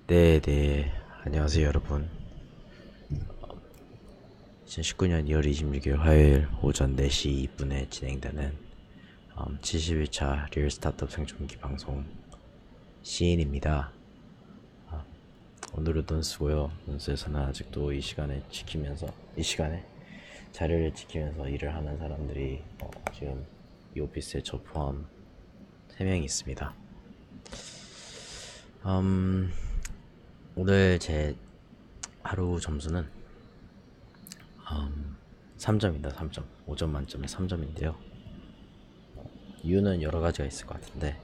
네. 안녕하세요, 여러분. 2019년 2월 26일 화요일 오전 4시 2분에 진행되는 71차 리얼 스타트업 생존기 방송 시인입니다. 오늘은 논스고요. 논스에서는 아직도 이 시간에 자리를 지키면서 일을 하는 사람들이 지금 이 오피스에 저 포함 3명이 있습니다. 오늘 제 하루 점수는 3점입니다. 3점. 5점 만점에 3점인데요. 이유는 여러 가지가 있을 것 같은데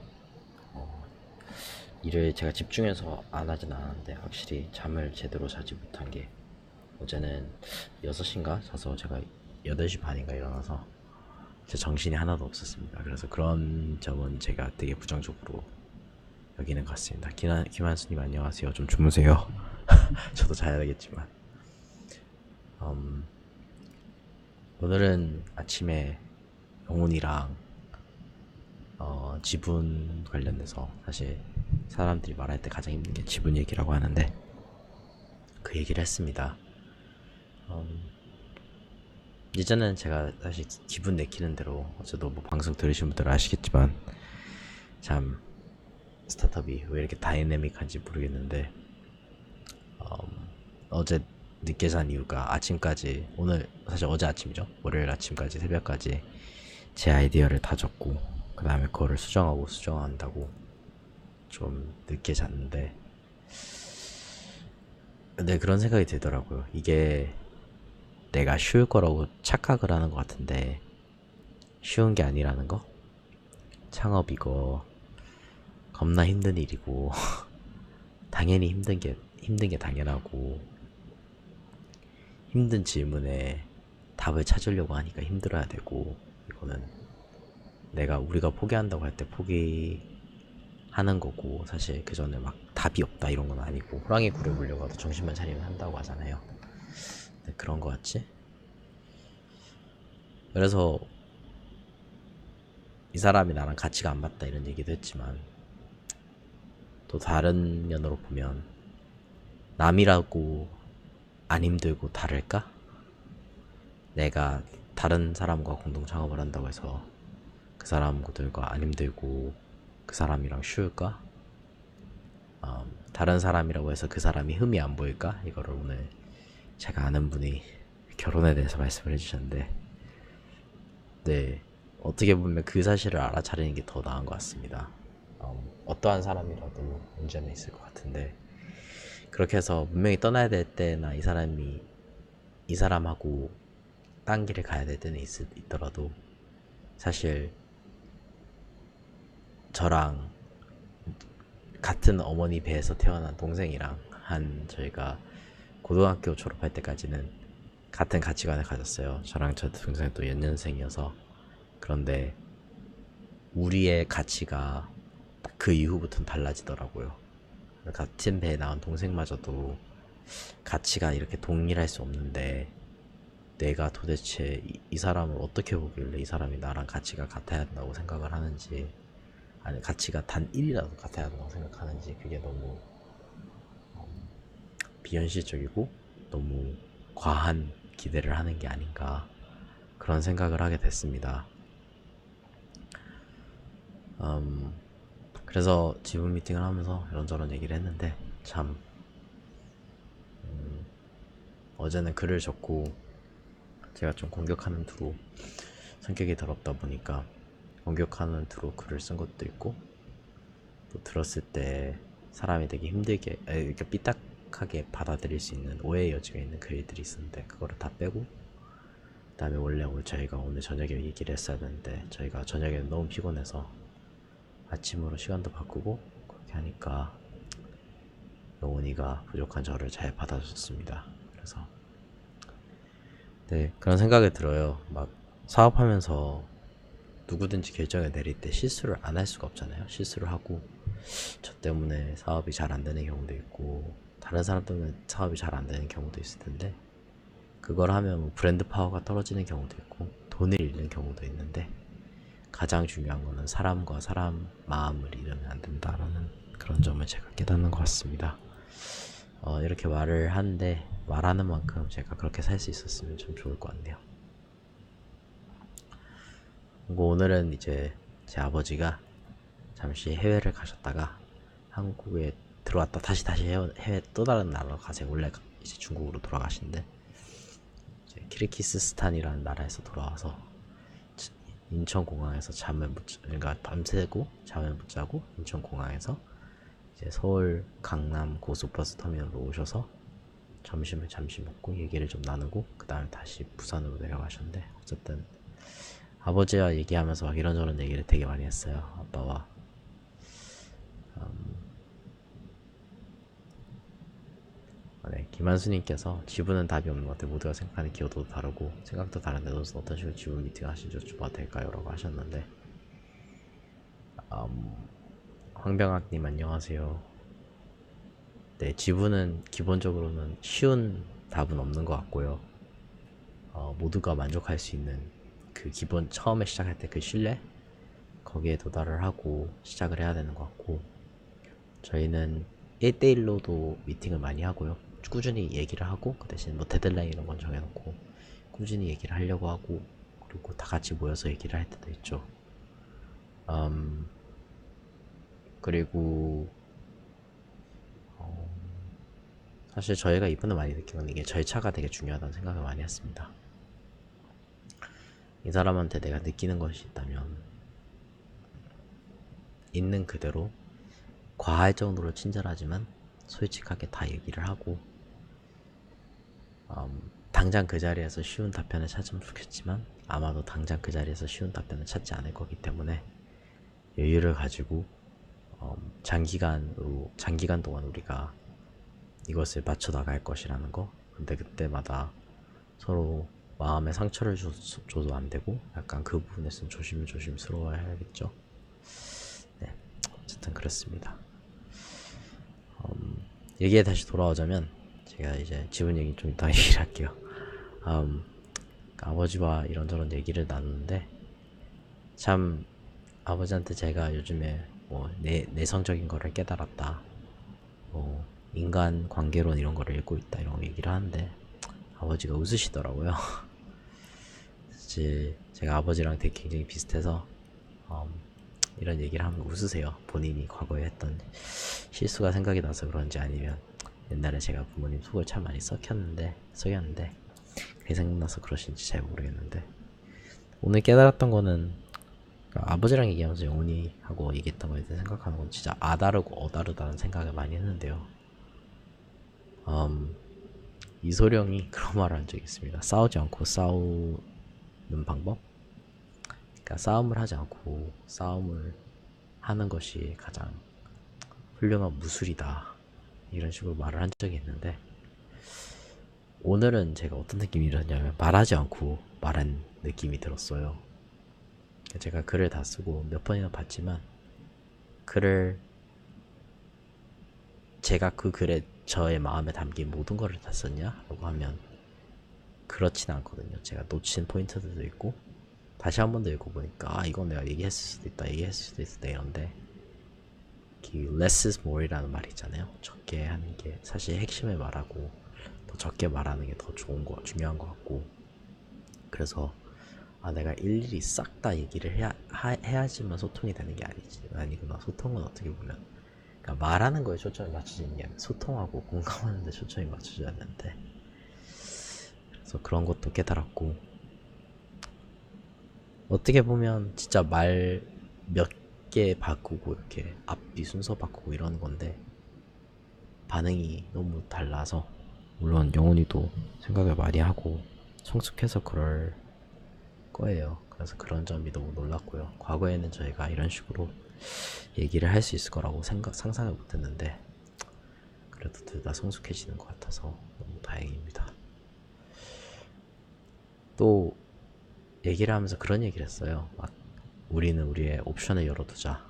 일을 제가 집중해서 안 하진 않았는데 확실히 잠을 제대로 자지 못한 게 어제는 6시인가 자서 제가 8시 반인가 일어나서 제 정신이 하나도 없었습니다. 그래서 그런 점은 제가 되게 부정적으로 여기는 것 같습니다. 김한수님 안녕하세요. 좀 주무세요. 저도 자야 되겠지만 오늘은 아침에 영훈이랑 지분 관련돼서 사실 사람들이 말할 때 가장 힘든 게 지분 얘기라고 하는데 그 얘기를 했습니다. 예전에는 제가 사실 기분 내키는 대로 어제도 뭐 방송 들으신 분들은 아시겠지만 참 스타트업이 왜 이렇게 다이내믹한지 모르겠는데 어제 늦게 잔 이유가 아침까지 오늘 사실 어제 아침이죠. 월요일 아침까지 새벽까지 제 아이디어를 다 적고 그 다음에 그거를 수정한다고 좀 늦게 잤는데 근데 그런 생각이 들더라고요. 이게 내가 쉬울 거라고 착각을 하는 것 같은데 쉬운 게 아니라는 거? 창업 이거 겁나 힘든 일이고 당연히 힘든 게 당연하고 힘든 질문에 답을 찾으려고 하니까 힘들어야 되고 이거는 우리가 포기한다고 할 때 포기하는 거고 사실 그 전에 막 답이 없다 이런 건 아니고 호랑이 굴에 물려가도 정신만 차리면 한다고 하잖아요. 근데 그런 거 같지? 그래서 이 사람이 나랑 가치가 안 맞다 이런 얘기도 했지만 또 다른 면으로 보면 남이라고 안 힘들고 다를까? 내가 다른 사람과 공동 창업을 한다고 해서 그 사람들과 안 힘들고 그 사람이랑 쉬울까? 다른 사람이라고 해서 그 사람이 흠이 안 보일까? 이거를 오늘 제가 아는 분이 결혼에 대해서 말씀을 해주셨는데 네, 어떻게 보면 그 사실을 알아차리는 게 더 나은 것 같습니다. 어떠한 사람이라도 문제는 있을 것 같은데 그렇게 해서 분명히 떠나야 될 때나 이 사람하고 딴 길을 가야 될 때는 있더라도 사실 저랑 같은 어머니 배에서 태어난 동생이랑 저희가 고등학교 졸업할 때까지는 같은 가치관을 가졌어요. 저랑 저 동생은 또 연년생이어서. 그런데 우리의 가치가 그 이후부터는 달라지더라고요. 같은 배에 나온 동생마저도 가치가 이렇게 동일할 수 없는데 내가 도대체 이 사람을 어떻게 보길래 이 사람이 나랑 가치가 같아야 한다고 생각을 하는지 아니 가치가 단 1이라도 같아야 한다고 생각하는지 그게 너무 비현실적이고 너무 과한 기대를 하는 게 아닌가 그런 생각을 하게 됐습니다. 그래서 지분 미팅을 하면서 이런저런 얘기를 했는데 참 어제는 글을 적고 제가 좀 공격하는 투로 성격이 더럽다 보니까 공격하는 투로 글을 쓴 것도 있고 또 들었을 때 사람이 되게 힘들게 이렇게 삐딱하게 받아들일 수 있는 오해의 여지가 있는 글들이 있었는데 그거를 다 빼고 그 다음에 원래 저희가 오늘 저녁에 얘기를 했어야 되는데 저희가 저녁에 너무 피곤해서 아침으로 시간도 바꾸고 그렇게 하니까 영훈이가 부족한 저를 잘 받아줬습니다. 그래서 네 그런 생각이 들어요. 막 사업하면서 누구든지 결정을 내릴 때 실수를 안 할 수가 없잖아요. 실수를 하고 저 때문에 사업이 잘 안 되는 경우도 있고 다른 사람 때문에 사업이 잘 안 되는 경우도 있을 텐데 그걸 하면 뭐 브랜드 파워가 떨어지는 경우도 있고 돈을 잃는 경우도 있는데 가장 중요한 거는 사람과 사람 마음을 잃으면 안 된다라는 그런 점을 제가 깨닫는 것 같습니다. 이렇게 말을 하는데 말하는 만큼 제가 그렇게 살 수 있었으면 참 좋을 것 같네요. 그리고 오늘은 이제 제 아버지가 잠시 해외를 가셨다가 한국에 들어왔다 다시 해외 또 다른 나라로 가세요. 원래 이제 중국으로 돌아가신데 이제 키르기스스탄이라는 나라에서 돌아와서 인천공항에서 잠을 못 그러니까 밤새고 잠을 못 자고 인천공항에서 이제 서울 강남 고속버스 터미널로 오셔서 점심을 잠시 먹고 얘기를 좀 나누고 그 다음에 다시 부산으로 내려가셨는데 어쨌든 아버지와 얘기하면서 막 이런저런 얘기를 되게 많이 했어요. 아빠와 네, 김한수님께서 지분은 답이 없는 것 같아요. 모두가 생각하는 기여도도 다르고 생각도 다른데 너는 어떤 식으로 지분 미팅 하신지 여쭤봐도 될까요? 라고 하셨는데 황병학님 안녕하세요. 네, 지분은 기본적으로는 쉬운 답은 없는 것 같고요. 모두가 만족할 수 있는 그 기본 처음에 시작할 때 그 신뢰 거기에 도달을 하고 시작을 해야 되는 것 같고 저희는 1대1로도 미팅을 많이 하고요. 꾸준히 얘기를 하고 그 대신 뭐 데드라인 이런 건 정해놓고 꾸준히 얘기를 하려고 하고 그리고 다 같이 모여서 얘기를 할 때도 있죠. 그리고 사실 저희가 이번에 많이 느낀 건 이게 절차가 되게 중요하다는 생각을 많이 했습니다. 이 사람한테 내가 느끼는 것이 있다면 있는 그대로 과할 정도로 친절하지만 솔직하게 다 얘기를 하고 당장 그 자리에서 쉬운 답변을 찾으면 좋겠지만 아마도 당장 그 자리에서 쉬운 답변을 찾지 않을 거기 때문에 여유를 가지고 장기간 동안 우리가 이것을 맞춰 나갈 것이라는 거. 근데 그때마다 서로 마음에 상처를 줘도 안 되고 약간 그 부분에서는 조심스러워야 해야겠죠. 네, 어쨌든 그렇습니다. 얘기에 다시 돌아오자면 제가 이제 지분 얘기 좀 이따 얘기를 할게요. 아버지와 이런저런 얘기를 나누는데 참 아버지한테 제가 요즘에 뭐 내성적인 거를 깨달았다, 뭐 인간 관계론 이런 거를 읽고 있다 이런 거 얘기를 하는데 아버지가 웃으시더라고요. 제가 아버지랑 되게 굉장히 비슷해서 이런 얘기를 하면 웃으세요. 본인이 과거에 했던 실수가 생각이 나서 그런지 아니면 옛날에 제가 부모님 속을 참 많이 썩였는데 그게 생각나서 그러신지 잘 모르겠는데 오늘 깨달았던 거는 아버지랑 얘기하면서 영훈이 하고 얘기했던 거에 대해 생각하는 건 진짜 아다르고 어다르다는 생각을 많이 했는데요. 이소룡이 그런 말을 한 적이 있습니다. 싸우지 않고 싸우는 방법? 그러니까 싸움을 하지 않고 싸움을 하는 것이 가장 훌륭한 무술이다 이런 식으로 말을 한 적이 있는데 오늘은 제가 어떤 느낌이 들었냐면 말하지 않고 말한 느낌이 들었어요. 제가 글을 다 쓰고 몇 번이나 봤지만 제가 그 글에 저의 마음에 담긴 모든 거를 다 썼냐? 라고 하면 그렇진 않거든요. 제가 놓친 포인트들도 있고 다시 한 번 더 읽어보니까 이건 내가 얘기했을 수도 있다 이런데 less is more이라는 말이 있잖아요. 적게 하는 게 사실 핵심을 말하고 더 적게 말하는 게 더 중요한 것 같고 그래서 내가 일일이 싹 다 얘기를 해야지만 소통이 되는 게 아니구나. 소통은 어떻게 보면 그러니까 말하는 거에 초점을 맞추지 않냐면 소통하고 공감하는 데 초점이 맞춰져야 되는데 그래서 그런 것도 깨달았고 어떻게 보면 진짜 말 몇 개 바꾸고 이렇게 앞뒤 순서 바꾸고 이러는 건데 반응이 너무 달라서 물론 영훈이도 생각을 많이 하고 성숙해서 그럴 거예요. 그래서 그런 점이 너무 놀랐고요. 과거에는 저희가 이런 식으로 얘기를 할 수 있을 거라고 상상을 못했는데 그래도 둘 다 성숙해지는 것 같아서 너무 다행입니다. 또 얘기를 하면서 그런 얘기를 했어요. 막 우리는 우리의 옵션을 열어두자.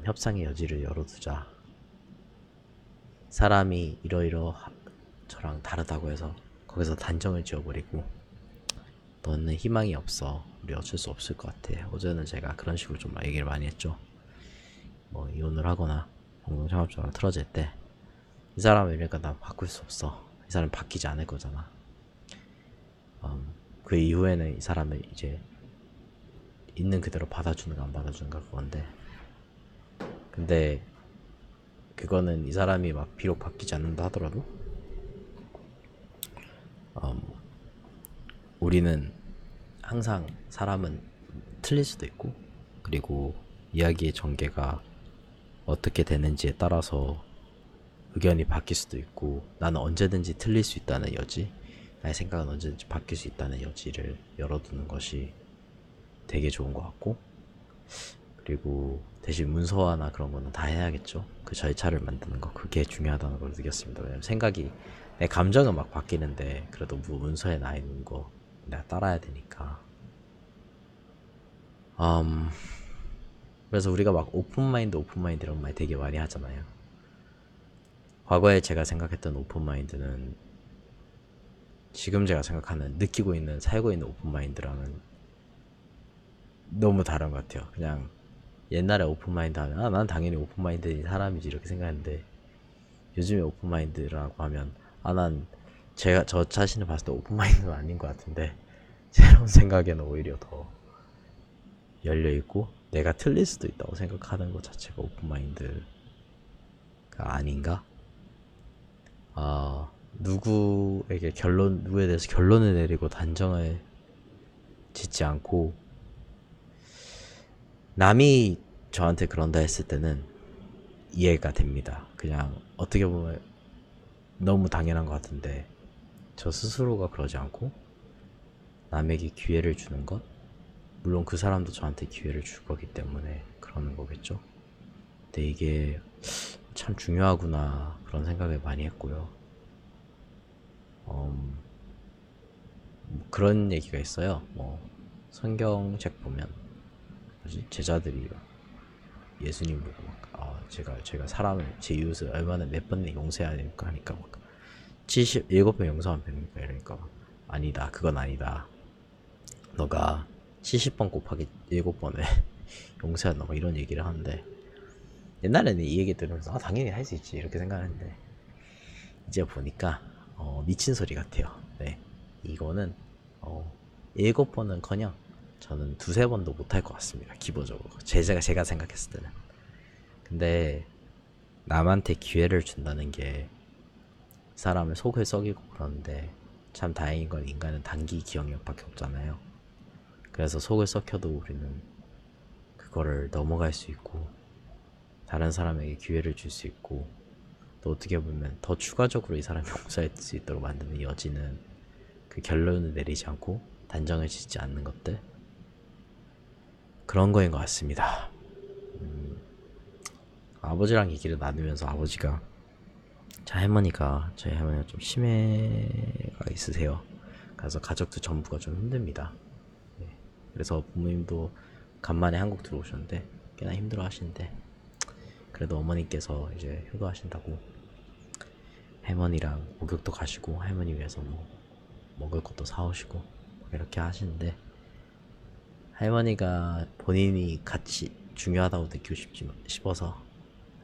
협상의 여지를 열어두자. 사람이 이러이러 저랑 다르다고 해서 거기서 단정을 지어버리고 너는 희망이 없어. 우리 어쩔 수 없을 것 같아. 어제는 제가 그런 식으로 좀 얘기를 많이 했죠. 뭐 이혼을 하거나 공동창업자가 틀어질 때 이 사람을 이러니까 나 바꿀 수 없어. 이 사람 바뀌지 않을 거잖아. 그 이후에는 이 사람을 이제 있는 그대로 받아주는가 안 받아주는가 그건데, 근데 그거는 이 사람이 막 비록 바뀌지 않는다 하더라도 우리는 항상 사람은 틀릴 수도 있고, 그리고 이야기의 전개가 어떻게 되는지에 따라서 의견이 바뀔 수도 있고, 나는 언제든지 틀릴 수 있다는 여지, 나의 생각은 언제든지 바뀔 수 있다는 여지를 열어두는 것이 되게 좋은 것 같고, 그리고 대신 문서화나 그런 거는 다 해야겠죠. 그 절차를 만드는 거, 그게 중요하다는 걸 느꼈습니다. 왜냐면 생각이, 내 감정은 막 바뀌는데 그래도 문서에 나 있는 거 내가 따라야 되니까. 그래서 우리가 막 오픈마인드 오픈마인드 이런 말 되게 많이 하잖아요. 과거에 제가 생각했던 오픈마인드는 지금 제가 생각하는, 느끼고 있는, 살고 있는 오픈마인드랑은 너무 다른 것 같아요. 그냥 옛날에 오픈마인드 하면 난 당연히 오픈마인드인 사람이지 이렇게 생각했는데, 요즘에 오픈마인드라고 하면 난 제가 저 자신을 봤을 때 오픈마인드는 아닌 것 같은데, 새로운 생각에는 오히려 더 열려있고 내가 틀릴 수도 있다고 생각하는 것 자체가 오픈마인드가 아닌가? 누구에 대해서 결론을 내리고 단정을 짓지 않고, 남이 저한테 그런다 했을 때는 이해가 됩니다. 그냥 어떻게 보면 너무 당연한 것 같은데, 저 스스로가 그러지 않고 남에게 기회를 주는 것, 물론 그 사람도 저한테 기회를 줄 거기 때문에 그러는 거겠죠. 근데 이게 참 중요하구나 그런 생각을 많이 했고요. 그런 얘기가 있어요. 성경책 보면 제자들이 예수님 보고 제가 사람을, 제 이웃을 얼마나 몇 번이나 용서해야 됩니까 하니까 막 77번 용서하면 됩니까 이러니까 막, 아니다, 그건 아니다, 너가 70번 곱하기 7번에 용서한다 막 이런 얘기를 하는데, 옛날에는 이 얘기 들으면서 당연히 할 수 있지 이렇게 생각했는데, 이제 보니까 미친 소리 같아요. 네, 이거는 7번은커녕 저는 두세 번도 못할 것 같습니다. 기본적으로 제가 생각했을 때는. 근데 남한테 기회를 준다는 게 사람을 속을 썩이고 그러는데, 참 다행인 건 인간은 단기 기억력밖에 없잖아요. 그래서 속을 썩혀도 우리는 그거를 넘어갈 수 있고 다른 사람에게 기회를 줄 수 있고, 또 어떻게 보면 더 추가적으로 이 사람이 용서할 수 있도록 만드는 여지는, 그 결론을 내리지 않고 단정을 짓지 않는 것들, 그런 거인 것 같습니다. 아버지랑 얘기를 나누면서 아버지가, 저희 할머니가 좀 치매가 있으세요. 그래서 가족들 전부가 좀 힘듭니다. 네. 그래서 부모님도 간만에 한국 들어오셨는데 꽤나 힘들어 하시는데, 그래도 어머니께서 이제 효도하신다고 할머니랑 목욕도 가시고 할머니 위해서 먹을 것도 사오시고 이렇게 하시는데, 할머니가 본인이 같이 중요하다고 느끼고 싶어서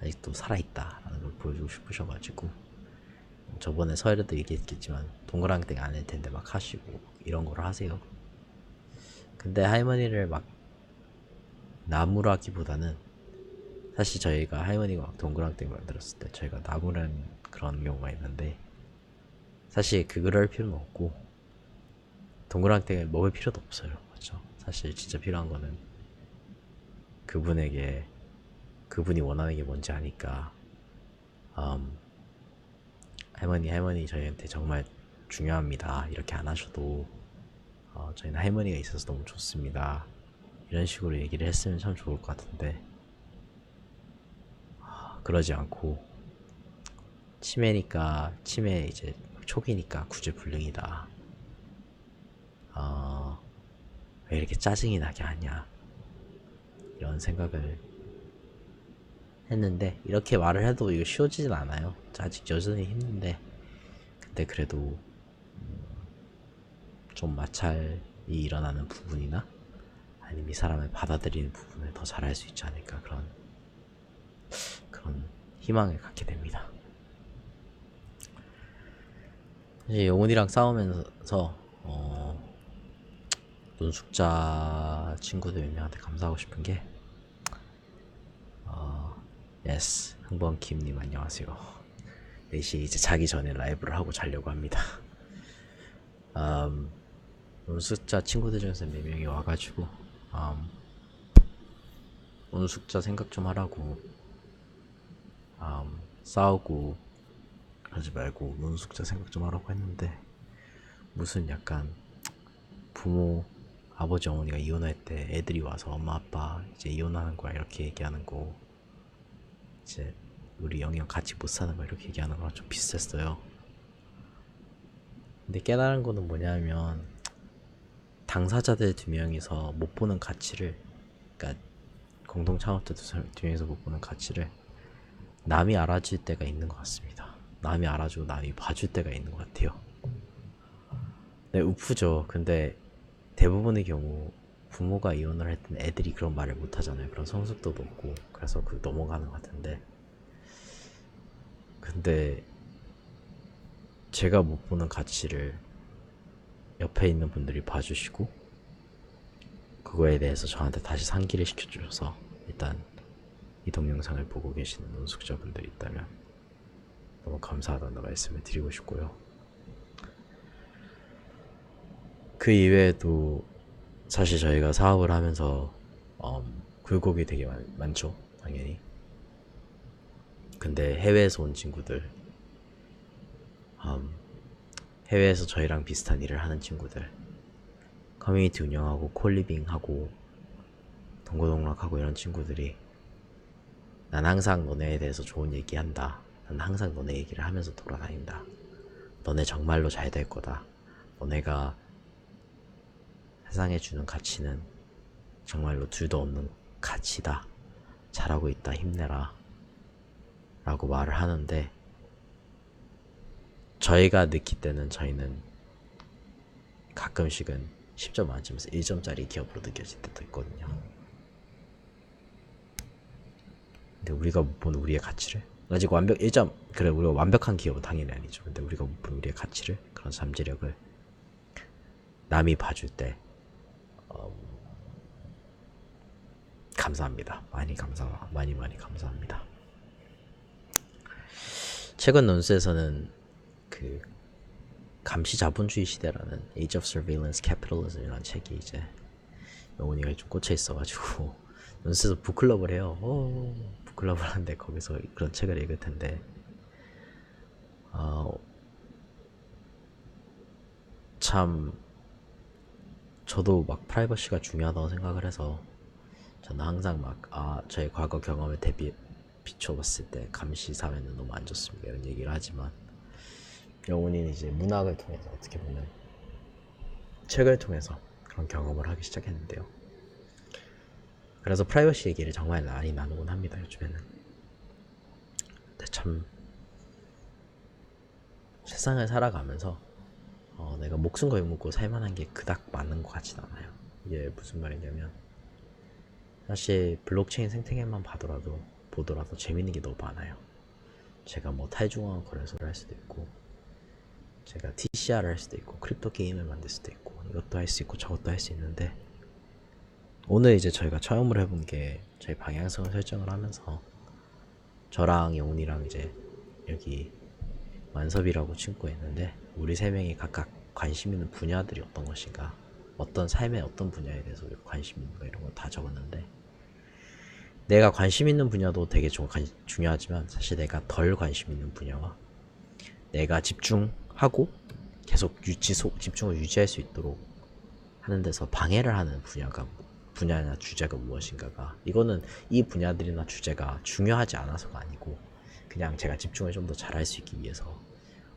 아직도 살아있다라는 걸 보여주고 싶으셔가지고, 저번에 서열에도 얘기했겠지만 동그랑땡 안 할 텐데 막 하시고 이런 거를 하세요. 근데 할머니를 막 나무라기보다는, 사실 저희가 할머니가 막 동그랑땡 만들었을 때 저희가 나무라는 그런 경우가 있는데, 사실 그럴 필요는 없고 동그랑땡을 먹을 필요도 없어요. 맞죠? 사실 진짜 필요한 거는 그분에게, 그분이 원하는 게 뭔지 아니까, 할머니 저희한테 정말 중요합니다 이렇게 안 하셔도 저희는 할머니가 있어서 너무 좋습니다 이런 식으로 얘기를 했으면 참 좋을 것 같은데, 그러지 않고 치매 이제 초기니까 구제불능이다, 왜 이렇게 짜증이 나게 하냐 이런 생각을 했는데, 이렇게 말을 해도 이거 쉬워지진 않아요. 아직 여전히 힘든데, 근데 그래도 좀 마찰이 일어나는 부분이나 아니면 이 사람을 받아들이는 부분을 더 잘할 수 있지 않을까, 그런 희망을 갖게 됩니다. 이제 영훈이랑 싸우면서 논숙자 친구들 몇 명한테 감사하고 싶은 게 예스 흥번킴님 안녕하세요. 4시 이제 자기 전에 라이브를 하고 자려고 합니다. 논숙자 친구들 중에서 4명이 와가지고 논숙자 생각 좀 하라고 싸우고 하지 말고 논숙자 생각 좀 하라고 했는데 무슨 약간 부모 아버지 어머니가 이혼할 때 애들이 와서 엄마 아빠 이제 이혼하는 거야 이렇게 얘기하는 거 이제 우리 영희랑 같이 못 사는 거 이렇게 얘기하는 거랑 좀 비슷했어요. 근데 깨달은 거는 뭐냐면 당사자들 2명이서 못 보는 가치를 그러니까 공동 창업자 2명이서 못 보는 가치를 남이 알아줄 때가 있는 것 같습니다. 남이 알아주고 남이 봐줄 때가 있는 것 같아요. 네, 우프죠. 근데 대부분의 경우 부모가 이혼을 할 때는 애들이 그런 말을 못 하잖아요. 그런 성숙도도 없고 그래서 넘어가는 것 같은데 근데 제가 못 보는 가치를 옆에 있는 분들이 봐주시고 그거에 대해서 저한테 다시 상기를 시켜주셔서 일단 이 동영상을 보고 계시는 논숙자분들이 있다면 너무 감사하다는 말씀을 드리고 싶고요. 그 이외에도 사실 저희가 사업을 하면서 굴곡이 되게 많죠 당연히. 근데 해외에서 온 친구들 해외에서 저희랑 비슷한 일을 하는 친구들 커뮤니티 운영하고 콜리빙하고 동고동락하고 이런 친구들이 난 항상 너네에 대해서 좋은 얘기한다. 난 항상 너네 얘기를 하면서 돌아다닌다. 너네 정말로 잘 될 거다. 너네가 세상에 주는 가치는 정말로 둘도 없는 가치다. 잘하고 있다. 힘내라. 라고 말을 하는데 저희가 느낄 때는 저희는 가끔씩은 10점 만점에서 1점짜리 기업으로 느껴질 때도 있거든요. 근데 우리가 못 본 우리의 가치를 아직 1점 그래 우리가 완벽한 기업은 당연히 아니죠. 근데 우리가 못 본 우리의 가치를 그런 잠재력을 남이 봐줄 때 감사합니다. 많이 감사합니다. 최근 논수에서는 그 감시 자본주의 시대라는 Age of Surveillance Capitalism이라는 책이 이제 영훈이가 좀 꽂혀 있어가지고 논수에서 북클럽을 해요. 북클럽을 하는데 거기서 그런 책을 읽을 텐데 참 저도 막 프라이버시가 중요하다고 생각을 해서 저는 항상 저의 과거 경험에 비춰봤을 때 감시 사회는 너무 안 좋습니다 이런 얘기를 하지만 영훈이는 이제 문학을 통해서 어떻게 보면 책을 통해서 그런 경험을 하기 시작했는데요. 그래서 프라이버시 얘기를 정말 많이 나누곤 합니다 요즘에는. 근데 참 세상을 살아가면서 내가 목숨 걸고 살만한 게 그닥 많은 것 같진 않아요. 이게 무슨 말이냐면 사실 블록체인 생태계만 보더라도 재밌는 게 너무 많아요. 제가 뭐 탈중앙 거래소를 할 수도 있고 제가 TCR을 할 수도 있고 크립토 게임을 만들 수도 있고 이것도 할 수 있고 저것도 할 수 있는데 오늘 이제 저희가 처음으로 해본 게 저희 방향성을 설정을 하면서 저랑 영훈이랑 이제 여기 만섭이라고 친구가 있는데 우리 3명이 각각 관심 있는 분야들이 어떤 것인가 어떤 삶의 어떤 분야에 대해서 관심 있는가 이런 걸 다 적었는데 내가 관심 있는 분야도 되게 중요하지만 사실 내가 덜 관심 있는 분야와 내가 집중하고 계속 집중을 유지할 수 있도록 하는 데서 방해를 하는 분야나 주제가 무엇인가가 이거는 이 분야들이나 주제가 중요하지 않아서가 아니고 그냥 제가 집중을 좀 더 잘할 수 있기 위해서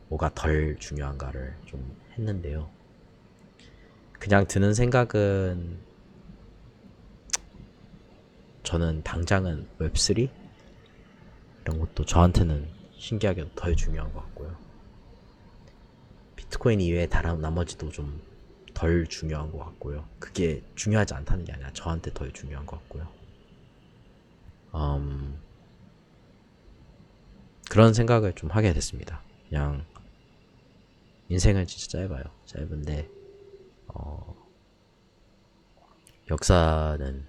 뭐가 덜 중요한가를 좀 했는데요. 그냥 드는 생각은 저는 당장은 웹3 이런 것도 저한테는 신기하게도 덜 중요한 것 같고요. 비트코인 이외에 다른 나머지도 좀 덜 중요한 것 같고요. 그게 중요하지 않다는 게 아니라 저한테 덜 중요한 것 같고요. 그런 생각을 좀 하게 됐습니다. 그냥 인생은 진짜 짧아요. 짧은데 역사는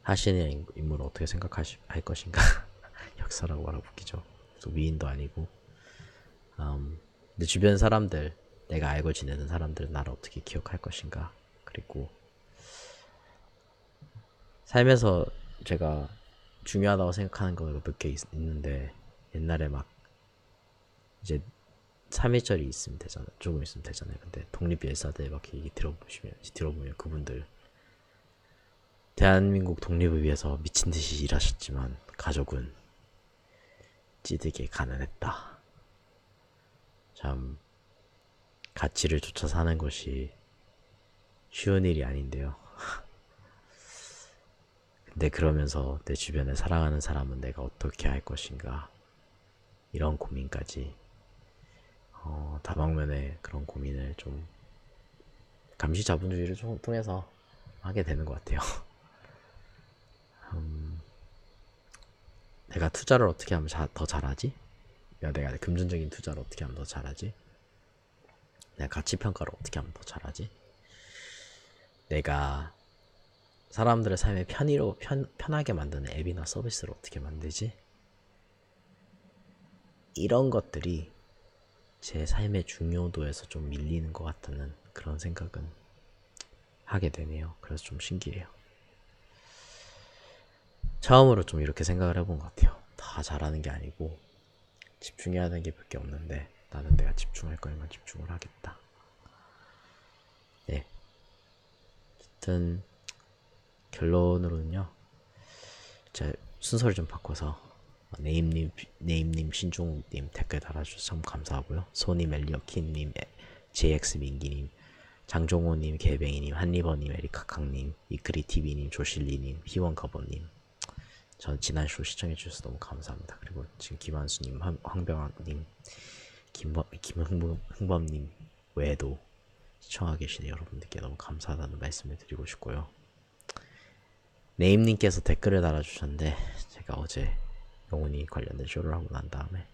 하시는 인물을 어떻게 생각할 것인가. 역사라고 말하고 웃기죠. 또 위인도 아니고 내 주변 사람들, 내가 알고 지내는 사람들은 나를 어떻게 기억할 것인가. 그리고 삶에서 제가 중요하다고 생각하는 거가 몇 개 있는데, 옛날에 막 이제 3.1절이 있으면 되잖아요. 조금 있으면 되잖아요. 근데 독립열사들 막 얘기 들어보면 그분들 대한민국 독립을 위해서 미친 듯이 일하셨지만 가족은 찌들게 가난했다. 참 가치를 쫓아 사는 것이 쉬운 일이 아닌데요. 근데 그러면서 내 주변에 사랑하는 사람은 내가 어떻게 할 것인가, 이런 고민까지 다방면의 그런 고민을 좀 감시자본주의를 통해서 하게 되는 것 같아요. 내가 투자를 어떻게 하면 더 잘하지? 내가 금전적인 투자를 어떻게 하면 더 잘하지? 내가 가치평가를 어떻게 하면 더 잘하지? 내가 사람들의 삶에 편하게 만드는 앱이나 서비스를 어떻게 만들지? 이런 것들이 제 삶의 중요도에서 좀 밀리는 것 같다는 그런 생각은 하게 되네요. 그래서 좀 신기해요. 처음으로 좀 이렇게 생각을 해본 것 같아요. 다 잘하는 게 아니고 집중해야 하는 게 몇 개 없는데 나는 내가 집중할 거에만 집중을 하겠다. 네. 어쨌든 결론으로는요, 제 순서를 좀 바꿔서 네임님, 신종욱님 댓글 달아주셔서 참 감사하고요. 소님, 엘리어킨님, JX민기님, 장종호님, 개뱅이님, 한리버님, 에리카캉님, 이크리TV님, 조실리님, 희원거버님, 전 지난 쇼 시청해주셔서 너무 감사합니다. 그리고 지금 김한수님, 황병학님, 김흥범님 외에도 시청하고 계시는 여러분들께 너무 감사하다는 말씀을 드리고 싶고요. 네임님께서 댓글을 달아주셨는데, 제가 어제 영훈이 관련된 쇼를 하고 난 다음에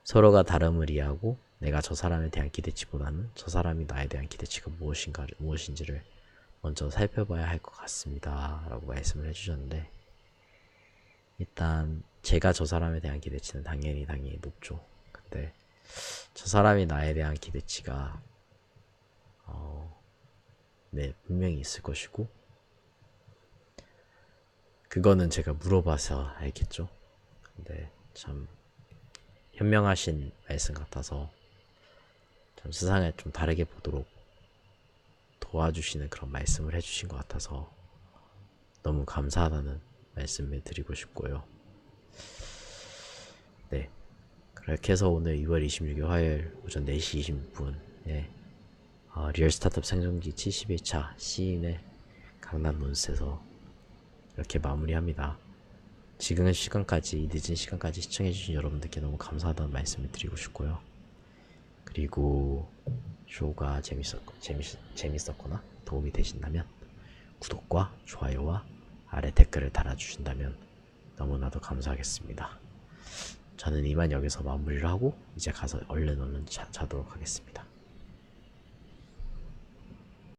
서로가 다름을 이해하고 내가 저 사람에 대한 기대치보다는 저 사람이 나에 대한 기대치가 무엇인지를 먼저 살펴봐야 할 것 같습니다 라고 말씀을 해주셨는데, 일단 제가 저 사람에 대한 기대치는 당연히 높죠. 근데 저 사람이 나에 대한 기대치가 네, 분명히 있을 것이고, 그거는 제가 물어봐서 알겠죠. 근데 참 현명하신 말씀 같아서 참 세상을 좀 다르게 보도록 도와주시는 그런 말씀을 해주신 것 같아서 너무 감사하다는 말씀을 드리고 싶고요. 네, 그렇게 해서 오늘 2월 26일 화요일 오전 4시 26분에 리얼 스타트업 생존기 71차 시인의 강남 논스에서 이렇게 마무리합니다. 지금 시간까지, 이 늦은 시간까지 시청해주신 여러분들께 너무 감사하다는 말씀을 드리고 싶고요. 그리고 쇼가 재밌었거나 도움이 되신다면 구독과 좋아요와 아래 댓글을 달아주신다면 너무나도 감사하겠습니다. 저는 이만 여기서 마무리를 하고 이제 가서 얼른 자도록 하겠습니다.